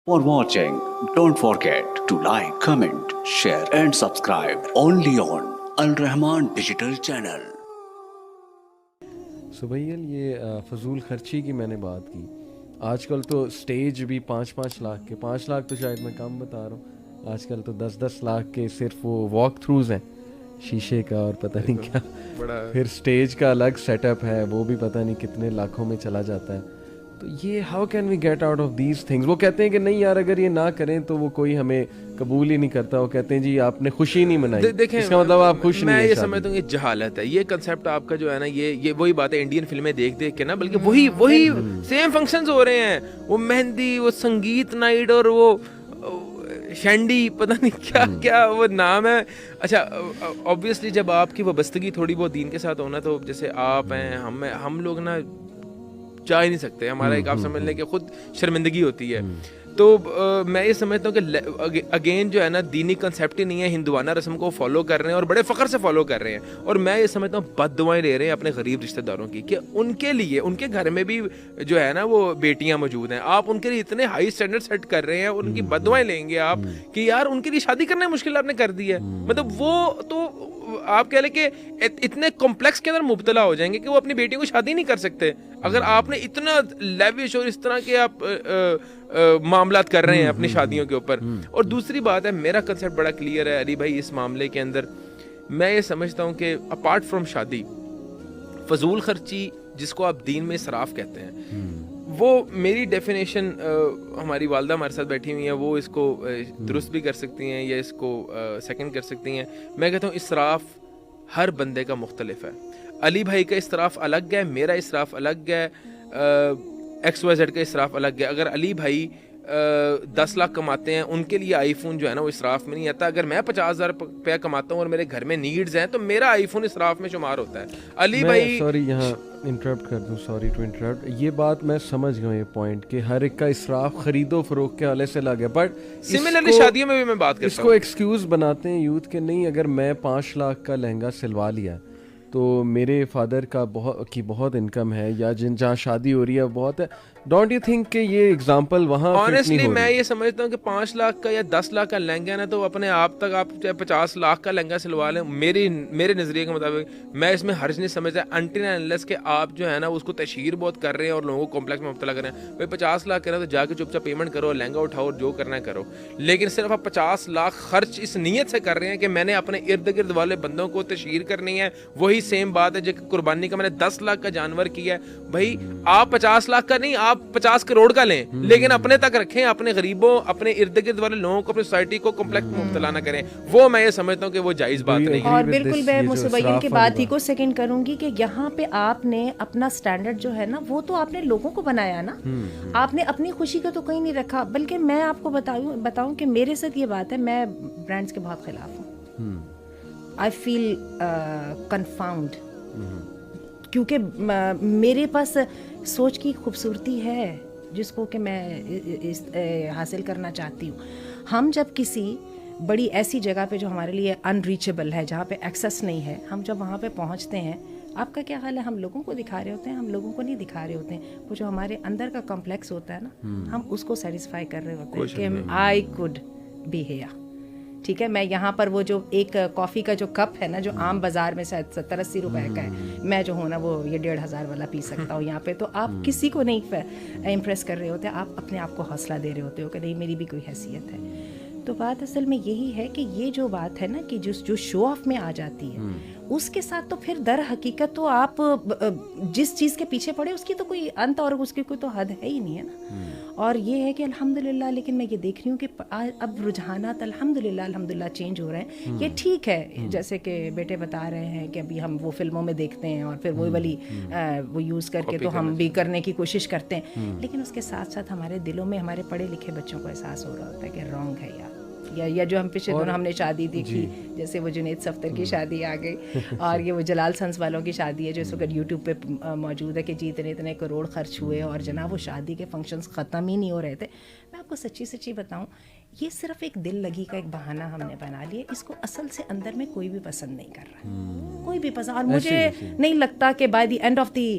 For watching, don't forget to like, comment, share and subscribe only on Al Rahman Digital Channel. سبیل یہ فضول خرچی کی میں نے بات کی. آج کل تو سٹیج بھی 5-5 لاکھ کے، 5 لاکھ تو شاید میں کم بتا رہا ہوں، آج کل تو 10-10 لاکھ کے صرف وہ واک تھروز ہیں شیشے کا اور پتہ نہیں کیا، پھر سٹیج کا الگ سیٹ اپ ہے وہ بھی پتہ نہیں کتنے لاکھوں میں چلا جاتا ہے. تو یہ how can we get out of these things? وہ کہتے ہیں کہ نہیں یار اگر یہ نہ کریں تو وہ کوئی ہمیں قبول ہی نہیں کرتا. وہ کہتے ہیں جی آپ نے خوشی نہیں منائی، اس کا مطلب آپ خوش نہیں ہیں. میں یہ سمجھتا ہوں یہ جہالت ہے. یہ کنسیپٹ آپ کا جو ہے نا یہ وہی بات ہے انڈین فلمیں دیکھ کے نا، بلکہ وہی سیم فنکشنز ہو رہے ہیں. وہ مہندی، وہ سنگیت نائٹ اور وہ شینڈی، پتہ نہیں کیا کیا وہ نام ہے. اچھا اوبویسلی جب آپ کی وابستگی تھوڑی بہت دین کے ساتھ ہونا، تو جیسے آپ ہیں ہم لوگ نا چاہ ہی نہیں سکتے. ہمارا ایک آپ سمجھ لیں کہ خود شرمندگی ہوتی ہے. تو میں یہ سمجھتا ہوں کہ اگین جو ہے نا دینی کنسیپٹ ہی نہیں ہے، ہندوانہ رسم کو فالو کر رہے ہیں اور بڑے فخر سے فالو کر رہے ہیں. اور میں یہ سمجھتا ہوں بد دعائیں لے رہے ہیں اپنے غریب رشتہ داروں کی، کہ ان کے لیے ان کے گھر میں بھی جو ہے نا وہ بیٹیاں موجود ہیں. آپ ان کے لیے اتنے ہائی اسٹینڈرڈ سیٹ کر رہے ہیں، ان کی بد دعائیں لیں گے آپ کہ یار ان کے لیے شادی کرنا مشکل آپ نے کر دی ہے. مطلب وہ تو آپ کہہ لیں کہ اتنے کمپلیکس کے اندر مبتلا ہو جائیں گے کہ وہ اپنی بیٹیوں کو شادی نہیں کر سکتے اگر آپ نے اتنا لیوش اور اس طرح کے آپ معاملات کر رہے ہیں اپنی شادیوں کے اوپر. اور دوسری بات ہے، میرا کنسیپٹ بڑا کلیئر ہے علی بھائی اس معاملے کے اندر. میں یہ سمجھتا ہوں کہ اپارٹ فرام شادی، فضول خرچی جس کو آپ دین میں اسراف کہتے ہیں، وہ میری ڈیفینیشن ہماری والدہ ہمارے ساتھ بیٹھی ہوئی ہیں، وہ اس کو درست بھی کر سکتی ہیں یا اس کو سیکنڈ کر سکتی ہیں. میں کہتا ہوں اسراف ہر بندے کا مختلف ہے. علی بھائی کا اسراف الگ ہے، میرا اسراف الگ ہے، ایکس وائی زیڈ کا اسراف الگ ہے. اگر علی بھائی 10 لاکھ کماتے ہیں، ان کے لیے آئی فون جو ہے نا وہ اسراف میں نہیں آتا. اگر میں 50,000 روپیہ کماتا ہوں اور میرے گھر میں نیڈز ہیں تو میرا آئی فون اسراف میں شمار ہوتا ہے. علی بھائی سوری یہاں انٹرپٹ کر دوں، سوری ٹو انٹرپٹ. یہ بات میں سمجھ گیا، یہ پوائنٹ کہ ہر ایک کا اسراف خرید و فروخت کے حوالے سے الگ ہے، بٹ سملرلی شادیوں میں بھی میں بات کرتا ہوں. اس کو ایکسکیوز بناتے ہیں یوتھ کے، نہیں اگر میں 5 لاکھ کا لہنگا سلوا لیا تو میرے فادر کا بہت انکم ہے، یا جہاں شادی ہو رہی ہے بہت ہے. ڈونٹ یو تھنک کہ یہ اگزامپل وہاں آنیسٹلی میں یہ سمجھتا ہوں کہ 5 لاکھ کا یا 10 لاکھ کا لہنگا ہے نا، تو اپنے آپ تک آپ چاہے 50 لاکھ کا لہنگا سلوا لیں. میرے نظریے کے مطابق میں اس میں حرج نہیں سمجھتا انٹل اینڈ انلیس کہ آپ جو ہے نا اس کو تشہیر بہت کر رہے ہیں اور لوگوں کو کمپلیکس میں مبتلا کر رہے ہیں. بھائی 50 لاکھ کریں تو جا کے چپ چاپ پیمنٹ کرو، لہنگا اٹھاؤ، جو کرنا ہے کرو. لیکن صرف آپ 50 لاکھ خرچ اس نیت سے کر رہے ہیں کہ میں نے اپنے ارد گرد والے بندوں کو تشہیر کرنی ہے. وہی سیم بات ہے جو قربانی کا میں نے 10 لاکھ کا جانور کیا ہے. بھائی آپ 50 لاکھ کا نہیں، آپ 50 کروڑ کا لیں، لیکن اپنے تک رکھیں، اپنے غریبوں، اپنے ارد گرد والے لوگوں کو، اپنی سوسائٹی کو کمپلیکس میں مبتلا نہ کریں. وہ میں یہ سمجھتا ہوں کہ وہ جائز بات نہیں ہے. اور بالکل میں مصبین کی بات ہی کو سیکنڈ کروں گی کہ یہاں پہ آپ نے اپنا سٹینڈرڈ جو ہے نا وہ تو آپ نے لوگوں کو بنایا نا، آپ نے اپنی خوشی کا تو کہیں نہیں رکھا. بلکہ میں آپ کو بتاؤں کہ میرے ساتھ یہ بات ہے، میں برانڈس کے بہت خلاف ہوں. آئی فیل کنفاؤنڈ، کیونکہ میرے پاس سوچ کی خوبصورتی ہے جس کو کہ میں حاصل کرنا چاہتی ہوں. ہم جب کسی بڑی ایسی جگہ پہ جو ہمارے لیے انریچیبل ہے، جہاں پہ ایکسیس نہیں ہے، ہم جب وہاں پہ پہنچتے ہیں، آپ کا کیا خیال ہے ہم لوگوں کو دکھا رہے ہوتے ہیں؟ ہم لوگوں کو نہیں دکھا رہے ہوتے ہیں. وہ جو ہمارے اندر کا کمپلیکس ہوتا ہے نا، ہم اس کو سیٹسفائی کر رہے ہوتے ہیں کہ آئی کوڈ بی ہیئر. ٹھیک ہے، میں یہاں پر وہ جو ایک کافی کا جو کپ ہے نا جو عام بازار میں شاید 70-80 روپے کا ہے، میں جو ہوں نا وہ یہ 1,500 والا پی سکتا ہوں یہاں پہ. تو آپ کسی کو نہیں امپریس کر رہے ہوتے، آپ اپنے آپ کو حوصلہ دے رہے ہوتے ہو کہ نہیں میری بھی کوئی حیثیت ہے. تو بات اصل میں یہی ہے کہ یہ جو بات ہے نا کہ جو شو آف میں آ جاتی ہے، اس کے ساتھ تو پھر در حقیقت تو آپ جس چیز کے پیچھے پڑے اس کی تو کوئی انت اور اس کی کوئی تو حد ہے ہی نہیں ہے نا. اور یہ ہے کہ الحمدللہ، لیکن میں یہ دیکھ رہی ہوں کہ اب رجحانات الحمدللہ چینج ہو رہے ہیں. یہ ٹھیک ہے، جیسے کہ بیٹے بتا رہے ہیں کہ ابھی ہم وہ فلموں میں دیکھتے ہیں اور پھر وہ والی وہ یوز کر کے تو ہم بھی کرنے کی کوشش کرتے ہیں. لیکن اس کے ساتھ ساتھ ہمارے دلوں میں ہمارے پڑھے لکھے بچوں کو احساس ہو رہا ہوتا ہے کہ رانگ ہے یار. یا جو ہم پچھلے دنوں ہم نے شادی دیکھی، جیسے وہ جنید صفتر کی شادی آ گئی، اور یہ وہ جلال سنس والوں کی شادی ہے جو اس وقت یوٹیوب پہ موجود ہے کہ جی اتنے کروڑ خرچ ہوئے اور جناب وہ شادی کے فنکشنز ختم ہی نہیں ہو رہے تھے. میں آپ کو سچی بتاؤں، یہ صرف ایک دل لگی کا ایک بہانہ ہم نے بنا لیا. اس کو اصل سے اندر میں کوئی بھی پسند نہیں کر رہا، کوئی بھی پسند. اور مجھے نہیں لگتا کہ by the end of the